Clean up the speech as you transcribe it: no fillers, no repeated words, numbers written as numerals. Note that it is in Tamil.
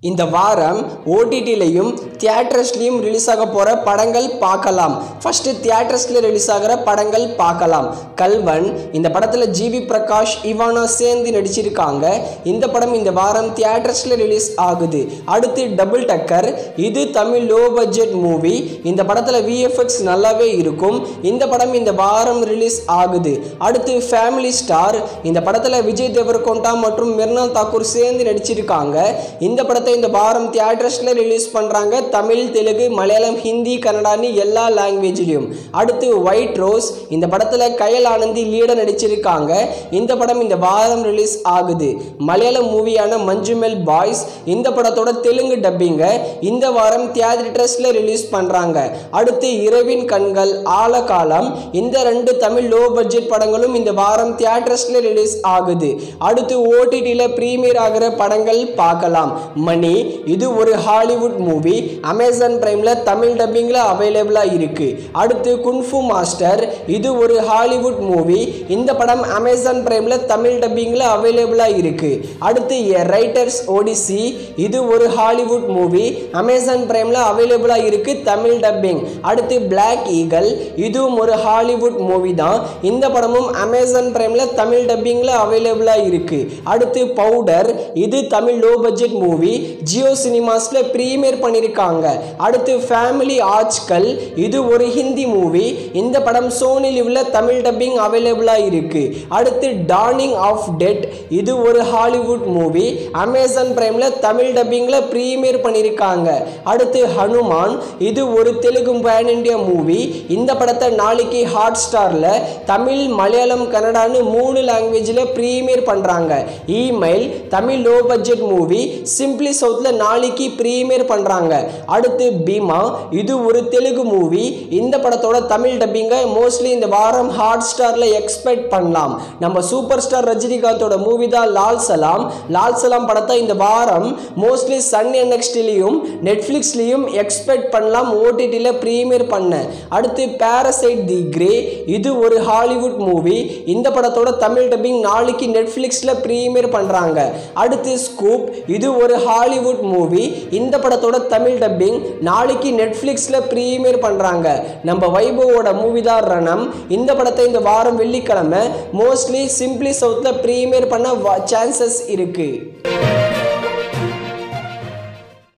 இந்த வாரம் ஓடிடிலையும் தியேட்டர்ஸ்லையும் ரிலீஸ் ஆக போகிற படங்கள் பார்க்கலாம். ஃபஸ்ட்டு தியேட்டர்ஸில் ரிலீஸ் ஆகிற படங்கள் பார்க்கலாம். கல்வன், இந்த படத்தில் ஜிவி பிரகாஷ், இவானா சேர்ந்து நடிச்சிருக்காங்க. இந்த படம் இந்த வாரம் தியேட்டர்ஸில் ரிலீஸ் ஆகுது. அடுத்து டபுள் டக்கர், இது தமிழ் லோ பட்ஜெட் மூவி. இந்த படத்தில் விஎஃப்எக்ஸ் நல்லாவே இருக்கும். இந்த படம் இந்த வாரம் ரிலீஸ் ஆகுது. அடுத்து ஃபேமிலி ஸ்டார், இந்த படத்தில் விஜய் தேவரகொண்டா மற்றும் மிர்னால் தாக்கூர் சேர்ந்து நடிச்சிருக்காங்க. இந்த படத்தை இந்த வாரம் தியேட்டர்ஸ்ல ரிலீஸ் பண்றாங்க. தமிழ், தெலுங்கு, மலையாளம், ஹிந்தி, கன்னடான்னு எல்லா லாங்குவேஜ்லயும். அடுத்து ஒயிட் ரோஸ், இந்த படத்துல கயல் ஆனந்தி லீட நடிச்சிருக்காங்க. இந்த படம் இந்த வாரம் ரிலீஸ் ஆகுது. மலையாளம் மூவியான மஞ்சுமெல் பாய்ஸ், இந்த படத்தோட தெலுங்கு டப்பிங்க இந்த வாரம் தியேட்டர்ஸ்ல ரிலீஸ் பண்றாங்க. அடுத்து இரவின் கண்கள், ஆலகாலம், இந்த ரெண்டு தமிழ் லோ பட்ஜெட் படங்களும் இந்த வாரம் தியேட்டர்ஸ்ல ரிலீஸ் ஆகுது. அடுத்து ஓடிடில பிரீமியர் ஆகிற படங்கள் பார்க்கலாம். மணி, இது ஒரு ஹாலிவுட் மூவி. அமேசான் பிரைம்ல தமிழ் டப்பிங்ல அவைலபிளா இருக்கு. அடுத்து குன்ஃபு மாஸ்டர், இது ஒரு ஹாலிவுட் மூவி. இந்த படம் அமேசான் பிரைம்ல தமிழ் டப்பிங்ல அவைலபிளா இருக்கு. அடுத்து எ ரைட்டர்ஸ் ஒடிசி, இது ஒரு ஹாலிவுட் மூவி. அமேசான் பிரைம்ல அவைலபிளா இருக்கு தமிழ் டப்பிங். அடுத்து பிளாக் ஈகல், இதுவும் ஒரு ஹாலிவுட் மூவி தான். இந்த படமும் அமேசான் பிரைம்ல தமிழ் டப்பிங்ல அவைலபிளா இருக்கு. அடுத்து பவுடர், இது Tamil low budget movie. Jio சினிமாஸ்ல பிரீமியர் பண்ணிருக்காங்க. அடுத்து ஃபேமிலி ஆஜ்கல், இது ஒரு ஹிந்தி மூவி. இந்த படம் சோனி லிவ்ல தமிழ் டப்பிங் அவைலபிளா இருக்கு. அடுத்து டார்னிங் ஆஃப் டெட், இது ஒரு ஹாலிவுட் மூவி. அமேசான் பிரைம்ல தமிழ் டப்பிங்ல பிரீமியர் பண்ணிருக்காங்க. அடுத்து ஹனுமான், இது ஒரு தெலுங்கு பேன் இண்டியா மூவி. இந்த படத்தை நாளைக்கு ஹாட் ஸ்டார்ல தமிழ், மலையாளம், கன்னடான்னு 3 லாங்குவேஜ்ல பிரீமியர் பண்றாங்க. Email, Tamil low budget movie. Simply சவுத்ல நாளைக்கு பிரீமியர் பண்றாங்க. அடுத்து பீமா, இது ஒரு தெலுங்கு மூவி. இந்த படத்தோட தமிழ் டப்பிங்க மோஸ்ட்லி இந்த வாரம் ஹாட் ஸ்டார்ல எக்ஸ்பெக்ட் பண்ணலாம். நம்ம சூப்பர் ஸ்டார் ரஜினிகாந்தோட மூவி தான் லால் சலாம். லால் சலாம் படத்தை இந்த வாரம் மோஸ்ட்லி சன் என்எக்ஸ்டிலையும் நெட்ஃபிளிக்ஸ்லையும் எக்ஸ்பெக்ட் பண்ணலாம் ஓடிடில பிரீமியர் பண்ண. அடுத்து பாராசைட் தி கிரே, இது ஒரு ஹாலிவுட் மூவி. இந்த படத்தோட தமிழ் டப்பிங் நாளைக்கு நெட்ஃபிளிக்ஸ்ல பிரீமியர் பண்றாங்க. அடுத்து ஸ்கூப், இது ஒரு ஹாலிவுட் மூவி. இந்த படத்தோட தமிழ் டப்பிங் நாளைக்கு நெட்ஃபிளிக்ஸ்ல பிரீமியர் பண்றாங்க. நம்ம வைபவோட மூவி தான் ரணம். இந்த படத்தை இந்த வாரம் வெள்ளிக்கிழமை மோஸ்ட்லி சிம்பிளி சவுத்ல பிரீமியர் பண்ண சான்சஸ் இருக்கு.